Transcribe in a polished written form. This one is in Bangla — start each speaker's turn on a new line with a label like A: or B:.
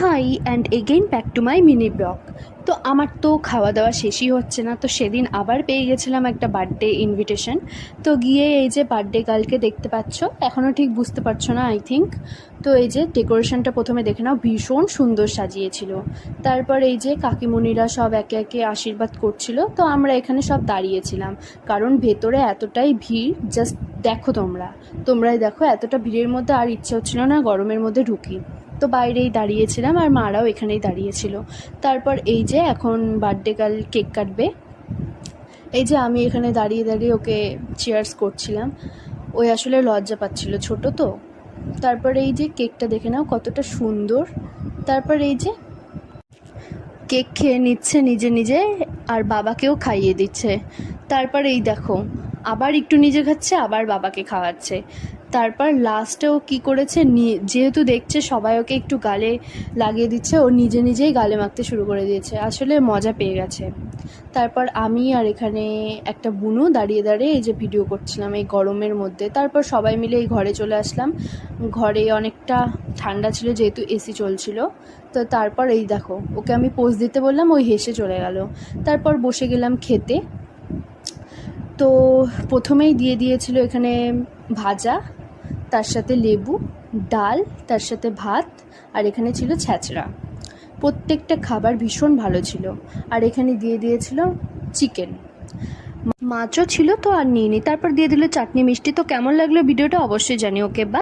A: High and again back to my mini blog. তো আমার তো খাওয়া দাওয়া শেষই হচ্ছে না, তো সেদিন আবার পেয়ে গেছিলাম একটা বার্থডে ইনভিটেশন। তো গিয়ে এই যে বার্থডে গার্লকে দেখতে পাচ্ছ, এখনও ঠিক বুঝতে পারছো না আই থিঙ্ক। তো এই যে ডেকোরেশনটা প্রথমে দেখে নাও, ভীষণ সুন্দর সাজিয়েছিল। তারপর এই যে কাকিমণিরা সব একে একে আশীর্বাদ করছিল, তো আমরা এখানে সব দাঁড়িয়েছিলাম, কারণ ভেতরে এতটাই ভিড়, জাস্ট দেখো তোমরাই দেখো, এতটা ভিড়ের মধ্যে আর ইচ্ছে হচ্ছিল না গরমের মধ্যে ঢুকি। তো বাইরেই দাঁড়িয়েছিলাম আর মারাও এখানেই দাঁড়িয়েছিল। তারপর এই যে এখন বার্থডে গার্ল কেক কাটবে, এই যে আমি এখানে দাঁড়িয়ে দাঁড়িয়ে ওকে চিয়ার্স করছিলাম। ওই আসলে লজ্জা পাচ্ছিল, ছোট তো। তারপর এই যে কেকটা দেখে নাও কতটা সুন্দর। তারপর এই যে কেক খেয়ে নিচ্ছে নিজে নিজে, আর বাবাকেও খাইয়ে দিচ্ছে। তারপর এই দেখো আবার একটু নিজে খাচ্ছে, আবার বাবাকে খাওয়াচ্ছে। তারপর লাস্টেও কি করেছে, যেহেতু দেখছে সবাই ওকে একটু গালে লাগিয়ে দিচ্ছে, ও নিজে নিজেই গালে মাখতে শুরু করে দিয়েছে, আসলে মজা পেয়ে গেছে। তারপর আমি আর এখানে একটা বুনু দাঁড়িয়ে দাঁড়িয়ে এই যে ভিডিও করছিলাম এই গরমের মধ্যে। তারপর সবাই মিলে এই ঘরে চলে আসলাম। ঘরে অনেকটা ঠান্ডা ছিল যেহেতু এসি চলছিল। তো তারপর এই দেখো ওকে আমি পোজ দিতে বললাম, ওই হেসে চলে গেল। তারপর বসে গেলাম খেতে। তো প্রথমেই দিয়ে দিয়েছিল এখানে ভাজা, তার সাথে লেবু, ডাল, তার সাথে ভাত, আর এখানে ছিল ছ্যাঁচড়া। প্রত্যেকটা খাবার ভীষণ ভালো ছিল। আর এখানে দিয়ে দিয়েছিল চিকেন, মাছও ছিল তো আর নিইনি। তারপর দিয়ে দিল চাটনি মিষ্টি। তো কেমন লাগলো ভিডিওটা অবশ্যই জানিও। ওকে বা।